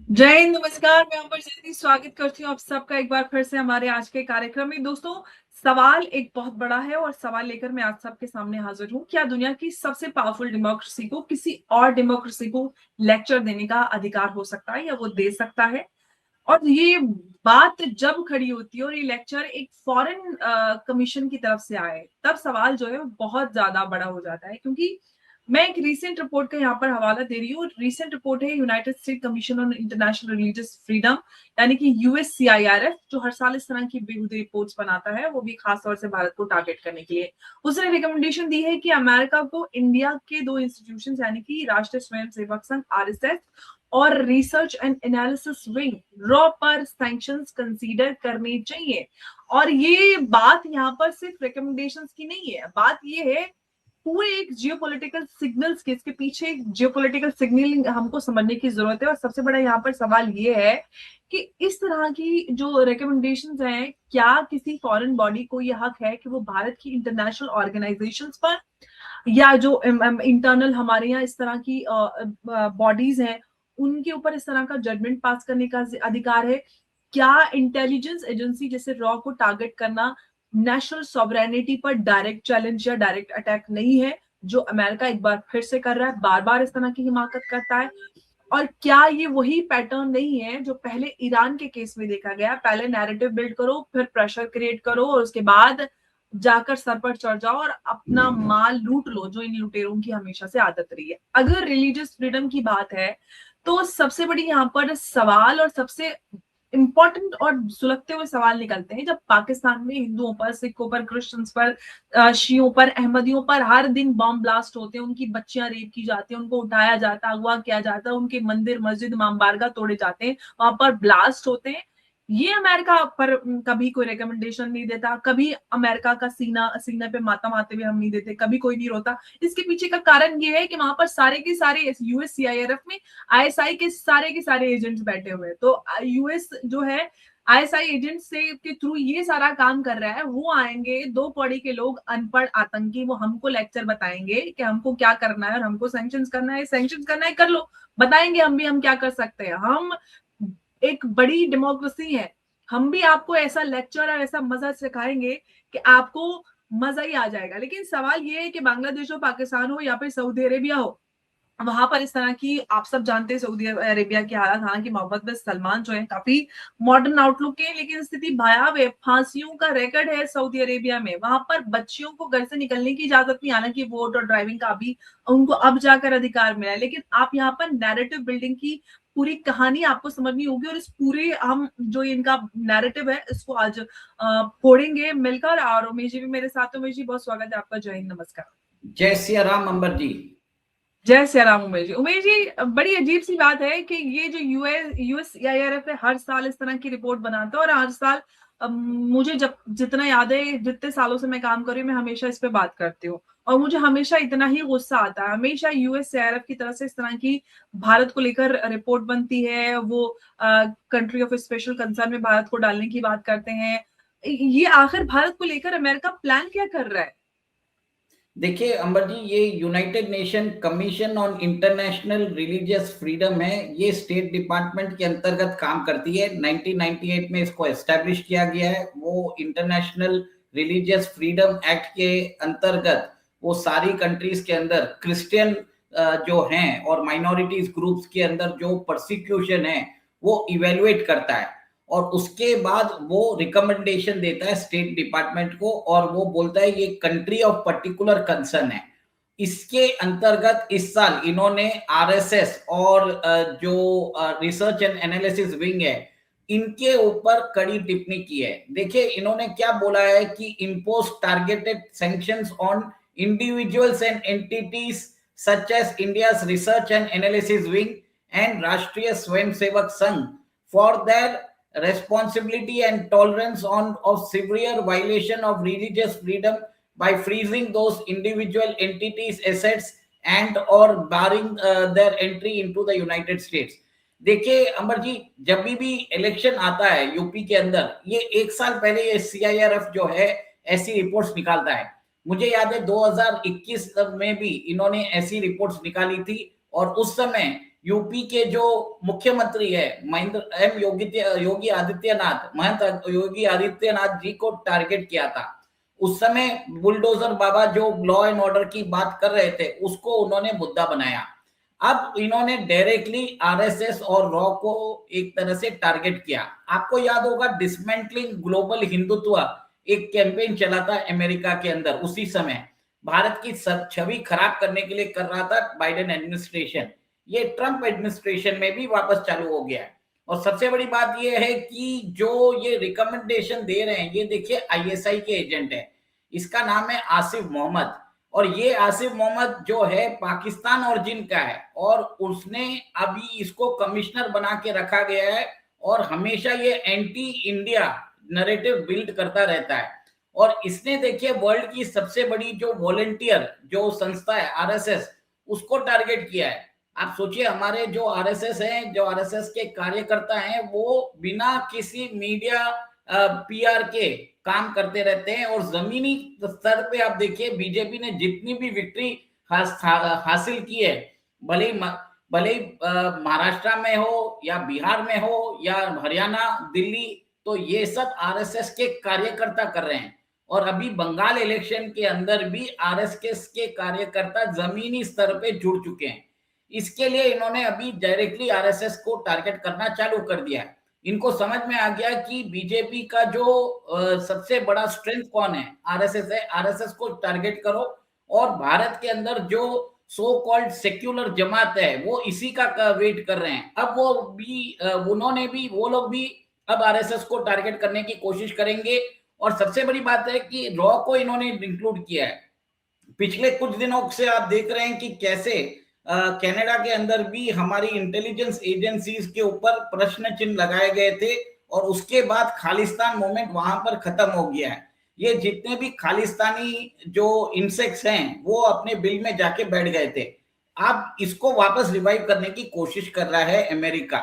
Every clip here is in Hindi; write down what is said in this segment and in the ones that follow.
जय हिंद, नमस्कार। मैं अंबर जैदी स्वागत करती हूँ आप सबका एक बार फिर से हमारे आज के कार्यक्रम में। दोस्तों, सवाल एक बहुत बड़ा है और सवाल लेकर मैं आज सबके सामने हाजिर हूँ। क्या दुनिया की सबसे पावरफुल डेमोक्रेसी को किसी और डेमोक्रेसी को लेक्चर देने का अधिकार हो सकता है या वो दे सकता है? और ये बात जब खड़ी होती है और ये लेक्चर एक फॉरेन कमीशन की तरफ से आए, तब सवाल जो है वो बहुत ज्यादा बड़ा हो जाता है। क्योंकि मैं एक रीसेंट रिपोर्ट का यहाँ पर हवाला दे रही हूँ। रीसेंट रिपोर्ट है United state commission on international religious freedom, यानी कि यूएससीआईआरएफ, जो हर साल इस तरह की बेहूदी रिपोर्ट्स बनाता है, वो भी खास तौर से भारत को टारगेट करने के लिए। उसने रिकमेंडेशन दी है कि अमेरिका को इंडिया के दो इंस्टीट्यूशन यानी कि राष्ट्रीय स्वयंसेवक संघ आरएसएस और research and analysis wing raw पर सैंक्शंस कंसीडर करने चाहिए। और ये बात यहाँ पर सिर्फ रिकमेंडेशंस की नहीं है, बात ये है पूरे एक जियोपॉलिटिकल सिग्नल्स के, इसके पीछे एक जियोपॉलिटिकल सिग्नलिंग हमको समझने की जरूरत है। और सबसे बड़ा यहाँ पर सवाल ये है कि इस तरह की जो रिकमेंडेशंस हैं, क्या किसी फॉरेन बॉडी को यह हक है कि वो भारत की इंटरनेशनल ऑर्गेनाइजेशंस पर या जो इंटरनल हमारे यहाँ इस तरह की बॉडीज हैं उनके ऊपर इस तरह का जजमेंट पास करने का अधिकार है? क्या इंटेलिजेंस एजेंसी जैसे रॉ को टारगेट करना नेशनल सॉवरेनिटी पर डायरेक्ट चैलेंज या डायरेक्ट अटैक नहीं है, जो अमेरिका एक बार फिर से कर रहा है, बार बार इस तरह की हिमाकत करता है? और क्या ये वही पैटर्न नहीं है जो पहले ईरान के केस में देखा गया? पहले नैरेटिव बिल्ड करो, फिर प्रेशर क्रिएट करो और उसके बाद जाकर सर पर चढ़ जाओ और अपना माल लूट लो, जो इन लुटेरों की हमेशा से आदत रही है। अगर रिलीजियस फ्रीडम की बात है तो सबसे बड़ी यहाँ पर सवाल और सबसे इंपॉर्टेंट और सुलगते हुए सवाल निकलते हैं जब पाकिस्तान में हिंदुओं पर, सिखों पर, क्रिश्चियंस पर, शियों पर, अहमदियों पर हर दिन बम ब्लास्ट होते हैं, उनकी बच्चियां रेप की जाती हैं, उनको उठाया जाता, अगवा किया जाता है, उनके मंदिर, मस्जिद, इमाम बारगाह तोड़े जाते हैं, वहां पर ब्लास्ट होते हैं। ये अमेरिका पर कभी कोई रिकमेंडेशन नहीं देता, कभी अमेरिका का सीने पे मातम आते हुए हम नहीं देते, कभी कोई नहीं रोता। इसके पीछे का कारण ये है कि वहां पर सारे के सारे यूएससीआईआरएफ में आईएसआई के सारे एजेंट्स बैठे हुए हैं। तो यूएस जो है आईएसआई एजेंट से के थ्रू ये सारा काम कर रहा है। वो आएंगे, दो पौड़ी के लोग, अनपढ़ आतंकी, वो हमको लेक्चर बताएंगे कि हमको क्या करना है और हमको सैंक्शंस करना है। सैंक्शंस करना है, कर लो, बताएंगे हम भी हम क्या कर सकते हैं। हम एक बड़ी डेमोक्रेसी है, हम भी आपको ऐसा लेक्चर और ऐसा मजा सिखाएंगे कि आपको मजा ही आ जाएगा। लेकिन सवाल ये है कि बांग्लादेश हो, पाकिस्तान हो या फिर सऊदी अरेबिया हो, वहां पर इस तरह की, आप सब जानते हैं सऊदी अरेबिया की हालत। हालांकि मोहम्मद बिन सलमान जो है काफी मॉडर्न आउटलुक के, लेकिन स्थिति भयावह है। फांसियों का रिकॉर्ड है सऊदी अरेबिया में, वहां पर बच्चियों को घर से निकलने की इजाजत नहीं। हालांकि वोट और ड्राइविंग का भी उनको अब जाकर अधिकार मिला है, लेकिन आप यहाँ पर नैरेटिव बिल्डिंग की पूरी कहानी आपको समझनी होगी। और इस पूरे हम जो इनका नैरेटिव है इसको आज फोड़ेंगे मिलकर। और उमेश जी भी मेरे साथ। उमेश जी, बहुत स्वागत है आपका। जय हिंद, नमस्कार। जय सिया राम अंबर जी। जय श्री राम। उमेश जी, उमेश जी, बड़ी अजीब सी बात है कि ये जो यूएससीआईआरएफ है हर साल इस तरह की रिपोर्ट बनाता है और हर साल मुझे जब जितना याद है, जितने सालों से मैं काम कर रही हूँ, मैं हमेशा इस पे बात करती हूँ और मुझे हमेशा इतना ही गुस्सा आता है। हमेशा यूएससीआईआरएफ की तरफ से इस तरह की भारत को लेकर रिपोर्ट बनती है, वो कंट्री ऑफ स्पेशल कंसर्न में भारत को डालने की बात करते हैं। ये आखिर भारत को लेकर अमेरिका प्लान क्या कर रहा है? देखिए अंबर जी, ये United nation commission on international religious freedom है। ये स्टेट डिपार्टमेंट के अंतर्गत काम करती है। 1998 में इसको एस्टेब्लिश किया गया है। वो इंटरनेशनल रिलीजियस फ्रीडम एक्ट के अंतर्गत वो सारी कंट्रीज के अंदर क्रिश्चियन जो हैं और माइनॉरिटीज ग्रुप्स के अंदर जो परसिक्यूशन है वो इवेलुएट करता है और उसके बाद वो रिकमेंडेशन देता है स्टेट डिपार्टमेंट को और वो बोलता है ये कंट्री ऑफ पर्टिकुलर कंसर्न है। इसके अंतर्गत इस साल इन्होंने आरएसएस और जो रिसर्च एंड एनालिसिस विंग है इनके ऊपर कड़ी टिप्पणी की है। देखिए इन्होंने क्या बोला है कि impose targeted sanctions on individuals and entities such as India's research and analysis wing and Rashtriya Swayamsevak Sangh for their responsibility and tolerance on of severe violation of religious freedom by freezing those individual entities assets and or barring their entry into the United States। देखिए अमर जी, जब भी इलेक्शन आता है यूपी के अंदर, ये एक साल पहले ये सीआईआरएफ जो है ऐसी रिपोर्ट्स निकालता है। मुझे याद है 2021 में भी इन्होंने ऐसी रिपोर्ट्स निकाली थी और उस समय यूपी के जो मुख्यमंत्री है महेंद्र योगी आदित्यनाथ, महंत योगी आदित्यनाथ जी को टारगेट किया था। उस समय बुलडोजर बाबा जो लॉ एंड ऑर्डर की बात कर रहे थे उसको उन्होंने मुद्दा बनाया। अब इन्होंने डायरेक्टली आरएसएस और रॉ को एक तरह से टारगेट किया। आपको याद होगा डिसमेंटलिंग ग्लोबल हिंदुत्व एक कैंपेन चला था अमेरिका के अंदर, उसी समय भारत की छवि खराब करने के लिए कर रहा था बाइडेन एडमिनिस्ट्रेशन। ये ट्रंप एडमिनिस्ट्रेशन में भी वापस चालू हो गया है। और सबसे बड़ी बात यह है कि जो ये रिकमेंडेशन दे रहे हैं, ये देखिए आईएसआई के एजेंट है, इसका नाम है आसिफ मोहम्मद। और ये आसिफ मोहम्मद जो है पाकिस्तान ओरिजिन का है, और उसने अभी इसको कमिश्नर बना के रखा गया है, और हमेशा ये एंटी इंडिया नैरेटिव बिल्ड करता रहता है। और इसने देखिए वर्ल्ड की सबसे बड़ी जो वॉलंटियर जो संस्था है आरएसएस, उसको टारगेट किया है। आप सोचिए हमारे जो आरएसएस हैं, जो आरएसएस के कार्यकर्ता हैं, वो बिना किसी मीडिया पीआर के काम करते रहते हैं। और जमीनी स्तर पे आप देखिए बीजेपी ने जितनी भी विक्ट्री हासिल की है, भले ही महाराष्ट्र में हो या बिहार में हो या हरियाणा, दिल्ली, तो ये सब आरएसएस के कार्यकर्ता कर रहे हैं। और अभी बंगाल इलेक्शन के अंदर भी आरएसएस के कार्यकर्ता जमीनी स्तर पे जुड़ चुके हैं। इसके लिए इन्होंने अभी डायरेक्टली आरएसएस को टारगेट करना चालू कर दिया है। इनको समझ में आ गया कि बीजेपी का जो सबसे बड़ा स्ट्रेंथ कौन है, आरएसएस है। आरएसएस को टारगेट करो, और भारत के अंदर जो सो कॉल्ड सेक्युलर जमात है वो इसी का वेट कर रहे हैं। अब वो लोग भी अब आरएसएस को टारगेट करने की कोशिश करेंगे। और सबसे बड़ी बात है कि रॉ को इन्होंने इंक्लूड किया है। पिछले कुछ दिनों से आप देख रहे हैं कि कैसे कनाडा के अंदर भी हमारी इंटेलिजेंस एजेंसीज के ऊपर प्रश्न चिन्ह लगाए गए थे, और उसके बाद खालिस्तान मूवमेंट वहां पर खत्म हो गया है। ये जितने भी खालिस्तानी जो इंसेक्ट्स हैं वो अपने बिल में जाके बैठ गए थे। अब इसको वापस रिवाइव करने की कोशिश कर रहा है अमेरिका।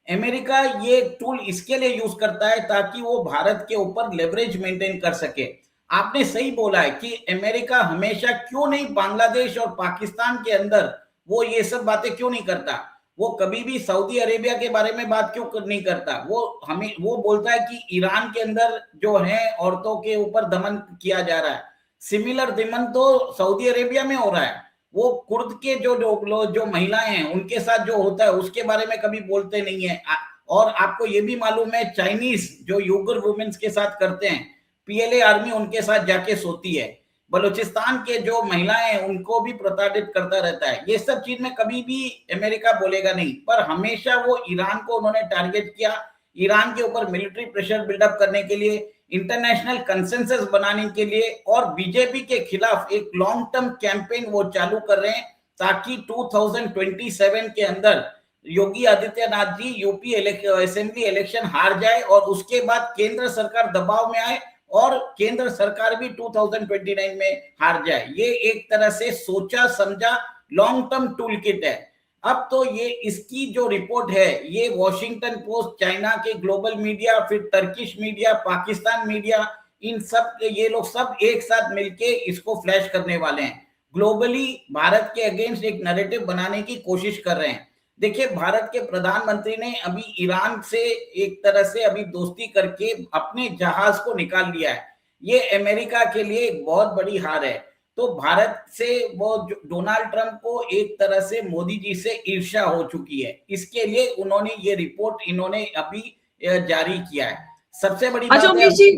अमेरिका ये टूल इसके लिए यूज करता है ताकि वो भारत के ऊपर लेवरेज मेंटेन कर सके। आपने सही बोला है कि अमेरिका हमेशा क्यों नहीं बांग्लादेश और पाकिस्तान के अंदर वो ये सब बातें क्यों नहीं करता। वो कभी भी सऊदी अरेबिया के बारे में बात क्यों नहीं करता। वो बोलता है कि ईरान के अंदर जो है औरतों के ऊपर दमन किया जा रहा है। सिमिलर दमन तो सऊदी अरेबिया में हो रहा है। वो कुर्द के जो महिलाएं हैं उनके साथ जो होता है उसके बारे में कभी बोलते नहीं है। और आपको ये भी मालूम है चाइनीज जो यूगर वुमेन्स के साथ करते हैं, पीएलए आर्मी उनके साथ जाके सोती है। बलूचिस्तान के जो महिलाएं हैं उनको भी प्रताड़ित करता रहता है। ये सब चीज में कभी भी अमेरिका बोलेगा नहीं, पर हमेशा वो ईरान को उन्होंने टारगेट किया। ईरान के ऊपर मिलिट्री प्रेशर बिल्डअप करने के लिए, इंटरनेशनल कंसेंसस बनाने के लिए, और बीजेपी के खिलाफ एक लॉन्ग टर्म कैंपेन वो चालू कर रहे हैं ताकि 2027 के अंदर Yogi Adityanath ji UP assembly election हार जाए, और उसके बाद केंद्र सरकार दबाव में आए और केंद्र सरकार भी 2029 में हार जाए। ये एक तरह से सोचा समझा लॉन्ग टर्म टूल किट है। अब तो ये इसकी जो रिपोर्ट है ये वॉशिंगटन पोस्ट, चाइना के ग्लोबल मीडिया, फिर टर्किश मीडिया, पाकिस्तान मीडिया, इन सब ये लोग सब एक साथ मिलके इसको फ्लैश करने वाले हैं। ग्लोबली भारत के अगेंस्ट एक नैरेटिव बनाने की कोशिश कर रहे हैं। देखिए भारत के प्रधानमंत्री ने अभी ईरान से एक तरह से अभी दोस्ती करके अपने जहाज को निकाल लिया है। ये अमेरिका के लिए एक बहुत बड़ी हार है। तो भारत से वो डोनाल्ड ट्रंप को एक तरह से मोदी जी से ईर्ष्या हो चुकी है। इसके लिए उन्होंने ये रिपोर्ट इन्होंने अभी जारी किया है। सबसे बड़ी अच्छा बात उमेश जी,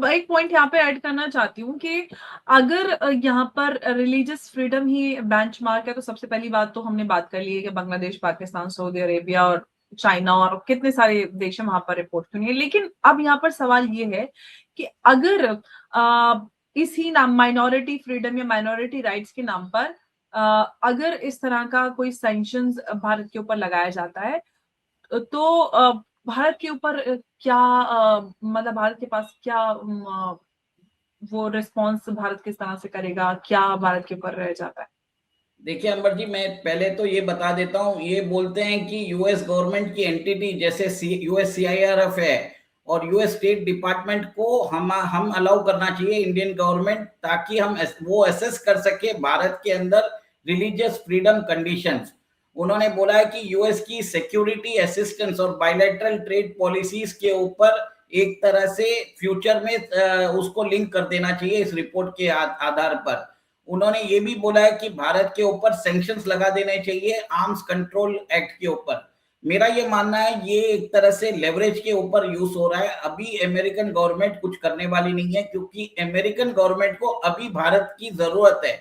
मैं एक पॉइंट यहाँ पे ऐड करना चाहती हूँ कि अगर यहाँ पर रिलीजियस फ्रीडम ही बेंचमार्क है तो सबसे पहली बात तो हमने बात कर ली है कि बांग्लादेश, पाकिस्तान, सऊदी अरेबिया और चाइना और कितने सारे देश वहां पर रिपोर्ट क्यों नहीं है। लेकिन अब यहाँ पर सवाल ये है कि अगर इसी नाम माइनॉरिटी फ्रीडम या माइनॉरिटी राइट्स के नाम पर अगर इस तरह का कोई सैंक्शंस भारत के ऊपर लगाया जाता है तो भारत के ऊपर क्या मतलब भारत के पास क्या वो रिस्पॉन्स भारत किस तरह से करेगा, क्या भारत के ऊपर रह जाता है? देखिए अंबर जी, मैं पहले तो ये बता देता हूँ, ये बोलते हैं कि यूएस गवर्नमेंट की एंटिटी जैसे यूएस सीआईआरएफ है और यूएस स्टेट डिपार्टमेंट को हम अलाउ करना चाहिए इंडियन गवर्नमेंट, ताकि हम वो असेस कर सके भारत के अंदर रिलीजियस फ्रीडम कंडीशंस। उन्होंने बोला है कि यूएस की सिक्योरिटी असिस्टेंस और बायलैटरल ट्रेड पॉलिसीज के ऊपर एक तरह से फ्यूचर में उसको लिंक कर देना चाहिए इस रिपोर्ट के आधार पर। उन्होंने ये भी बोला है कि भारत के ऊपर सैंक्शंस लगा देने चाहिए आर्म्स कंट्रोल एक्ट के ऊपर। मेरा ये मानना है ये एक तरह से लेवरेज के ऊपर यूज हो रहा है। अभी अमेरिकन गवर्नमेंट कुछ करने वाली नहीं है, क्योंकि अमेरिकन गवर्नमेंट को अभी भारत की जरूरत है।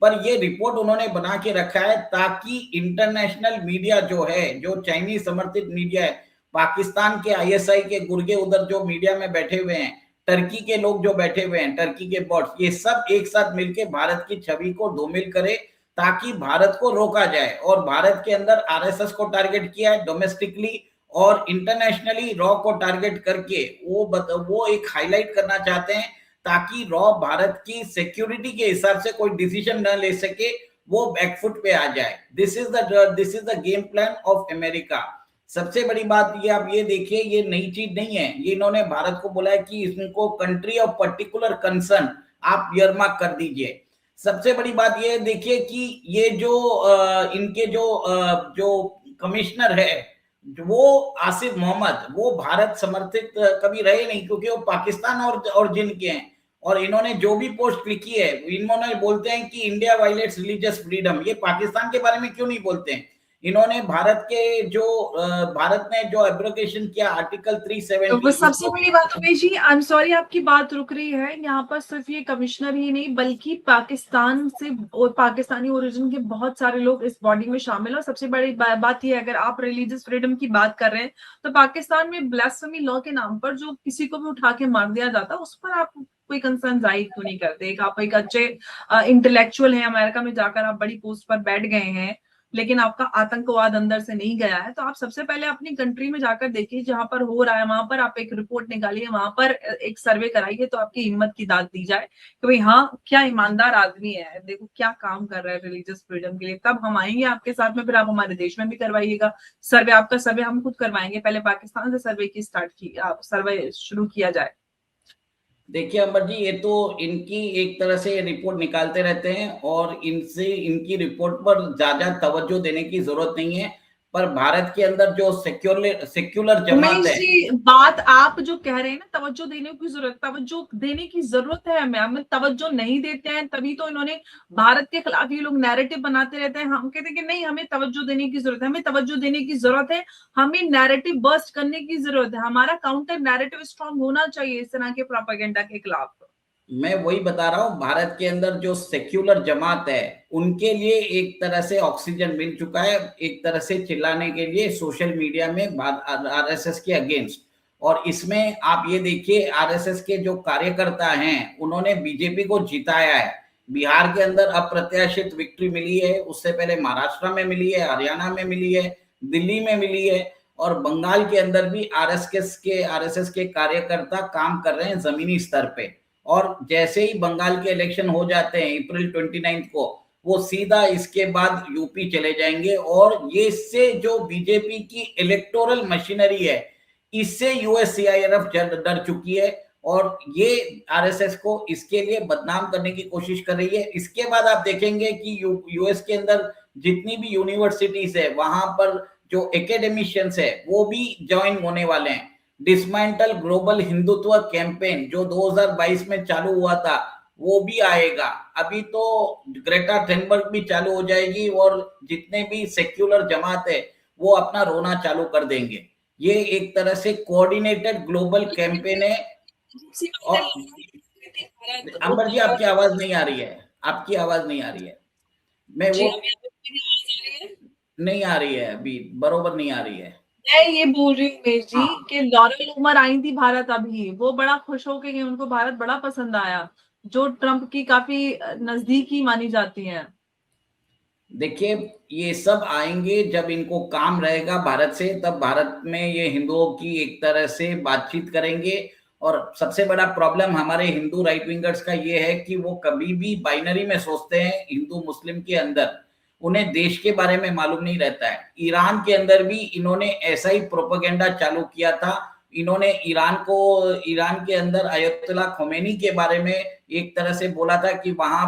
पर ये रिपोर्ट उन्होंने बना के रखा है ताकि इंटरनेशनल मीडिया जो है, जो चाइनीज समर्थित मीडिया है, पाकिस्तान के आईएसआई के गुर्गे उधर जो मीडिया में बैठे हुए हैं, टर्की के लोग जो बैठे हुए हैं, टर्की के बॉट्स, ये सब एक साथ मिलकर भारत की छवि को धूमिल करे ताकि भारत को रोका जाए। और भारत के अंदर आरएसएस को टारगेट किया है डोमेस्टिकली और इंटरनेशनली रॉ को टारगेट करके वो एक हाईलाइट करना चाहते हैं ताकि रॉ भारत की सिक्योरिटी के हिसाब से कोई डिसीजन न ले सके, वो बैकफुट पे आ जाए। This is the game plan of America. सबसे बड़ी बात ये, आप ये देखिए, ये नई चीज नहीं है। ये इन्होंने भारत को बोला है कि इसको कंट्री ऑफ पर्टिकुलर कंसर्न आप ईयरमार्क कर दीजिए। सबसे बड़ी बात ये देखिए कि ये जो इनके जो कमिश्नर है वो आसिफ मोहम्मद, वो भारत समर्थित कभी रहे नहीं, क्योंकि वो पाकिस्तान और जिन के हैं। और इन्होंने जो भी पोस्ट लिखी है, इन्होंने बोलते हैं कि इंडिया वायलेट्स रिलीजियस फ्रीडम। ये पाकिस्तान के बारे में क्यों नहीं बोलते हैं? इन्होंने भारत के जो भारत ने जो एब्रोगेशन किया आर्टिकल तो 370, वो सबसे बड़ी बात Umesh ji, I am sorry आपकी बात रुक रही है। यहाँ पर सिर्फ ये कमिश्नर ही नहीं बल्कि पाकिस्तान से और पाकिस्तानी ओरिजिन के बहुत सारे लोग इस बॉडी में शामिल हैं। और सबसे बड़ी बात ये है, अगर आप रिलीजियस फ्रीडम की बात कर रहे हैं तो पाकिस्तान में ब्लास्फेमी लॉ के नाम पर जो किसी को भी उठा के मार दिया जाता है, उस पर आप कोई कंसर्न जाहिर क्यों नहीं करते? आप एक अच्छे इंटेलेक्चुअल हैं, अमेरिका में जाकर आप बड़ी पोस्ट पर बैठ गए हैं, लेकिन आपका आतंकवाद अंदर से नहीं गया है, तो आप सबसे पहले अपनी कंट्री में जाकर देखिए जहां पर हो रहा है, वहां पर आप एक रिपोर्ट निकालिए, वहां पर एक सर्वे कराइए, तो आपकी हिम्मत की दाद दी जाए कि भाई हाँ, क्या ईमानदार आदमी है, देखो क्या काम कर रहा है रिलीजियस फ्रीडम के लिए। तब हम आएंगे आपके साथ में, फिर आप हमारे देश में भी करवाइएगा सर्वे। आपका सर्वे हम खुद करवाएंगे, पहले पाकिस्तान से सर्वे की सर्वे शुरू किया जाए। देखिए अमर जी, ये तो इनकी एक तरह से रिपोर्ट निकालते रहते हैं और इनसे इनकी रिपोर्ट पर ज्यादा तवज्जो देने की जरूरत नहीं है। पर भारत के अंदर जो सेक्युलर जमात उमेश है, जी, बात आप जो कह रहे हैं ना, तवज्जो देने की जरूरत, तवज्जो देने की जरूरत है हमें तवज्जो नहीं देते हैं, तभी तो इन्होंने भारत के खिलाफ ये लोग नैरेटिव बनाते रहते हैं। हम कहते हैं कि नहीं, हमें तवज्जो देने की जरूरत है, हमें तवज्जो देने की जरूरत है, हमें नैरेटिव बर्स्ट करने की जरूरत है, हमारा काउंटर नैरेटिव स्ट्रांग होना चाहिए इस तरह के प्रोपेगेंडा के खिलाफ। मैं वही बता रहा हूँ, भारत के अंदर जो सेक्युलर जमात है उनके लिए एक तरह से ऑक्सीजन मिल चुका है, एक तरह से चिल्लाने के लिए सोशल मीडिया में आरएसएस के अगेंस्ट। और इसमें आप ये देखिए, आरएसएस के जो कार्यकर्ता हैं उन्होंने बीजेपी को जिताया है। बिहार के अंदर अप्रत्याशित विक्ट्री मिली है, उससे पहले महाराष्ट्र में मिली है, हरियाणा में मिली है, दिल्ली में मिली है, और बंगाल के अंदर भी आरएसएस के कार्यकर्ता काम कर रहे हैं जमीनी स्तर पे। और जैसे ही बंगाल के इलेक्शन हो जाते हैं अप्रैल 29 को, वो सीधा इसके बाद यूपी चले जाएंगे। और ये इससे जो बीजेपी की इलेक्टोरल मशीनरी है, इससे यूएससीआईआरएफ डर चुकी है और ये आरएसएस को इसके लिए बदनाम करने की कोशिश कर रही है। इसके बाद आप देखेंगे कि यूएस के अंदर जितनी भी यूनिवर्सिटीज है, वहां पर जो एकेडमिशियंस है वो भी ज्वाइन होने वाले हैं। डिसमेंटल ग्लोबल हिंदुत्व कैंपेन जो 2022 में चालू हुआ था, वो भी आएगा। अभी तो ग्रेटा थनबर्ग भी चालू हो जाएगी और जितने भी सेक्युलर जमात है वो अपना रोना चालू कर देंगे। ये एक तरह से कोऑर्डिनेटेड ग्लोबल कैंपेन है। और अंबर जी, आपकी आवाज नहीं आ रही है, आपकी आवाज नहीं आ रही है। मैं वो नहीं आ रही है, अभी बरोबर नहीं आ रही है। मैं ये बोल रही हूँ उमेश जी कि लॉरेल उमर आई थी भारत, अभी वो बड़ा खुश हो के गई, उनको भारत बड़ा पसंद आया, जो ट्रम्प की काफी नजदीकी मानी जाती है। देखिए, ये सब आएंगे जब इनको काम रहेगा भारत से, तब भारत में ये हिंदुओं की एक तरह से बातचीत करेंगे। और सबसे बड़ा प्रॉब्लम हमारे हिंदू राइट विंगर्स का ये है कि वो कभी भी बाइनरी में सोचते हैं। हिंदू मुस्लिम के अंदर उन्हें देश के बारे में मालूम नहीं रहता है। ईरान के अंदर भी इन्होंने ऐसा ही प्रोपेगेंडा चालू किया था। इन्होंने ईरान के अंदर अयतुल्ला खोमेनी के बारे में एक तरह से बोला था कि वहां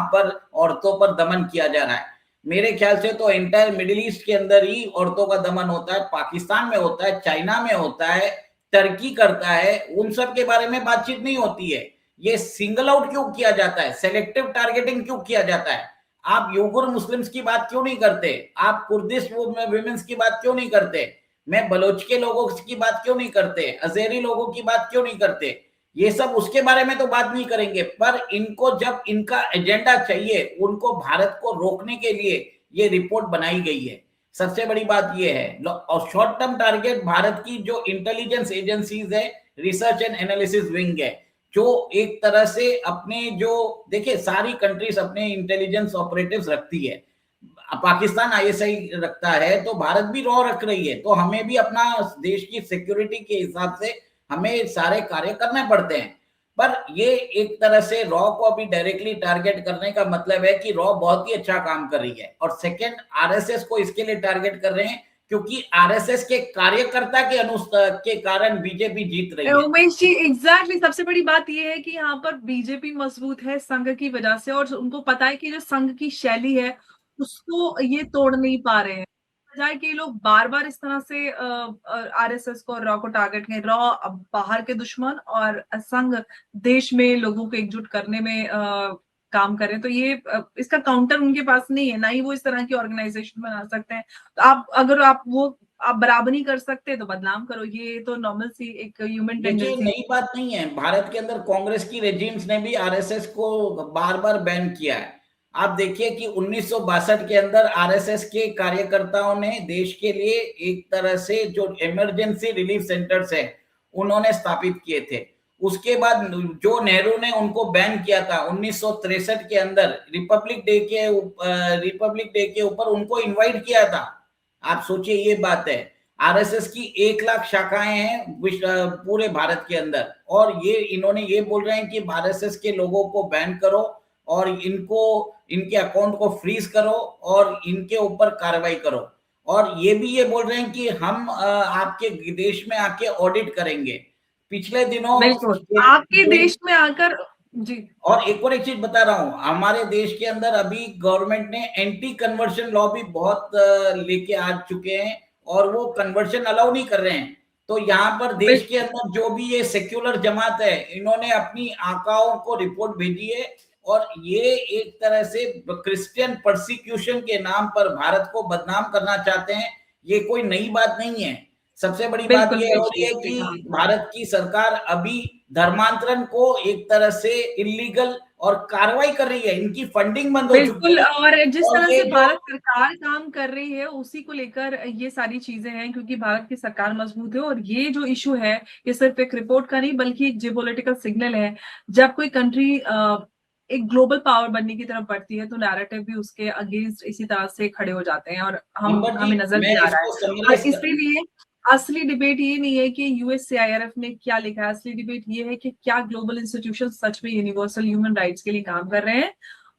पर औरतों पर दमन किया जा रहा है। मेरे ख्याल से तो एंटायर मिडिल ईस्ट के अंदर ही औरतों का दमन होता है, पाकिस्तान में होता है, चाइना में होता है, टर्की करता है, उन सब के बारे में बातचीत नहीं होती है। ये सिंगल आउट क्यों किया जाता है, सेलेक्टिव टारगेटिंग क्यों किया जाता है? आप यूगुर मुस्लिम्स की बात क्यों नहीं करते? आप कुर्दिश वुमेन्स की बात क्यों नहीं करते? मैं बलोच के लोगों की बात क्यों नहीं करते? अजेरी लोगों की बात क्यों नहीं करते? ये सब उसके बारे में तो बात नहीं करेंगे, पर इनको जब इनका एजेंडा चाहिए, उनको भारत को रोकने के लिए ये रिपोर्ट बनाई गई है। सबसे बड़ी बात ये है, और शॉर्ट टर्म टारगेट भारत की जो इंटेलिजेंस एजेंसीज है, रिसर्च एंड एनालिसिस विंग है, जो एक तरह से अपने जो देखिए सारी कंट्रीज अपने इंटेलिजेंस ऑपरेटिव्स रखती है। पाकिस्तान आईएसआई रखता है तो भारत भी रॉ रख रही है, तो हमें भी अपना देश की सिक्योरिटी के हिसाब से हमें सारे कार्य करने पड़ते हैं। पर ये एक तरह से रॉ को अभी डायरेक्टली टारगेट करने का मतलब है कि रॉ बहुत ही अच्छा काम कर रही है, और सेकंड आरएसएस को इसके लिए टारगेट कर रहे हैं क्योंकि आरएसएस के कार्यकर्ता के के कारण बीजेपी जीत रही है। उमेश जी, एग्जैक्टली सबसे बड़ी बात यह है कि यहाँ पर बीजेपी मजबूत है संघ की वजह से, और उनको पता है कि जो संघ की शैली है उसको ये तोड़ नहीं पा रहे हैं। बजाय कि लोग बार बार इस तरह से आरएसएस को, रॉ को टारगेट करें, रॉ बाहर के दुश्मन और संघ देश में लोगों को एकजुट करने में काम करें, तो ये इसका काउंटर उनके पास नहीं है, ना ही वो इस तरह की ऑर्गेनाइजेशन बना सकते हैं। तो अगर आप बराबरी कर सकते हैं तो बदनाम करो, ये तो नॉर्मल सी एक ह्यूमन देखिए टेंडेंसी। नई बात नहीं है, भारत के अंदर कांग्रेस की रेजिम्स ने भी आरएसएस को बार बार बैन किया है। आप देखिए कि 1962 के अंदर आरएसएस के कार्यकर्ताओं ने देश के लिए एक तरह से जो इमरजेंसी रिलीफ सेंटर्स है उन्होंने स्थापित किए थे। उसके बाद जो नेहरू ने उनको बैन किया था 1963 के अंदर, रिपब्लिक डे के ऊपर उनको इनवाइट किया था। आप सोचिए ये बात है, आरएसएस की 1 लाख शाखाएं हैं पूरे भारत के अंदर, और ये इन्होंने ये बोल रहे हैं कि आरएसएस के लोगों को बैन करो और इनको इनके अकाउंट को फ्रीज करो और इनके ऊपर कार्रवाई करो, और ये भी ये बोल रहे हैं कि हम आपके देश में आके ऑडिट करेंगे। पिछले दिनों बिल्कुल आपके देश में आकर जी। और एक चीज बता रहा हूं, हमारे देश के अंदर अभी गवर्नमेंट ने एंटी कन्वर्शन लॉ भी बहुत लेके आ चुके हैं, और वो कन्वर्शन अलाउ नहीं कर रहे हैं। तो यहाँ पर देश के अंदर जो भी ये सेक्युलर जमात है, इन्होंने अपनी आकाओं को रिपोर्ट भेजी है, और ये एक तरह से क्रिश्चियन परसिक्यूशन के नाम पर भारत को बदनाम करना चाहते हैं। ये कोई नई बात नहीं है। सबसे बड़ी बात बिल्कुल ये हो रही है कि भारत की सरकार अभी धर्मांतरण को एक तरह से इलीगल और कार्रवाई कर रही है, इनकी फंडिंग बंद हो चुकी बिल्कुल, है। और जिस और तरह ये से जो भारत सरकार काम कर रही है उसी को लेकर ये सारी चीजें हैं, क्योंकि भारत की सरकार मजबूत है, और ये जो इशू है ये सिर्फ एक रिपोर्ट का नहीं बल्कि एक जियोपॉलिटिकल सिग्नल है। जब कोई कंट्री एक ग्लोबल पावर बनने की तरफ बढ़ती है तो नैरेटिव भी उसके अगेंस्ट इसी तरह से खड़े हो जाते हैं, और अंबर जी, हमें नजर मैं भी आ रहा है। इसको और समराइज इसीलिए असली डिबेट ये नहीं है कि यूएससीआईआरएफ ने क्या लिखा है, असली डिबेट ये है कि क्या ग्लोबल इंस्टीट्यूशन सच में यूनिवर्सल ह्यूमन राइट्स के लिए काम कर रहे हैं,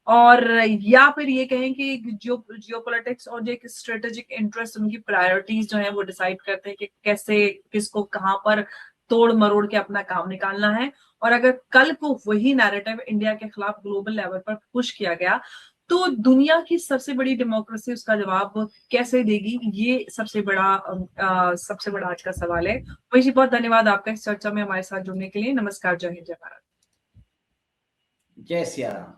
और या फिर ये कहें कि जियोपॉलिटिक्स और जो एक स्ट्रेटेजिक इंटरेस्ट, उनकी प्रायोरिटीज जो है वो डिसाइड करते हैं कि कैसे किसको कहां पर तोड़ मरोड़ के अपना काम निकालना है। और अगर कल को वही नैरेटिव इंडिया के खिलाफ ग्लोबल लेवल पर पुश किया गया तो दुनिया की सबसे बड़ी डेमोक्रेसी उसका जवाब कैसे देगी, ये सबसे बड़ा आज का सवाल है। वही बहुत धन्यवाद आपका इस चर्चा में हमारे साथ जुड़ने के लिए। नमस्कार, जय हिंद, जय भारत। जय सिया राम।